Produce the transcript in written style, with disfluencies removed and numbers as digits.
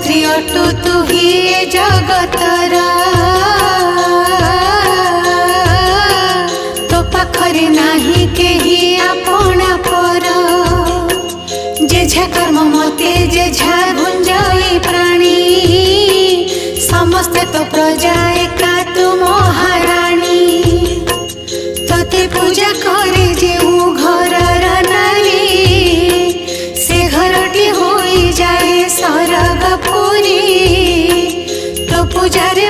स्त्री अटु तू ही जगतर तो पाखरे नाही केही आपणा पर जेझा कर्म मते जेझा गुंजई प्राणी समस्ते तो प्रजा एका तू महाराणी तते पूजा करे जे घरर नारी से घरटी होई जाए सरगपुरी तो पूजारे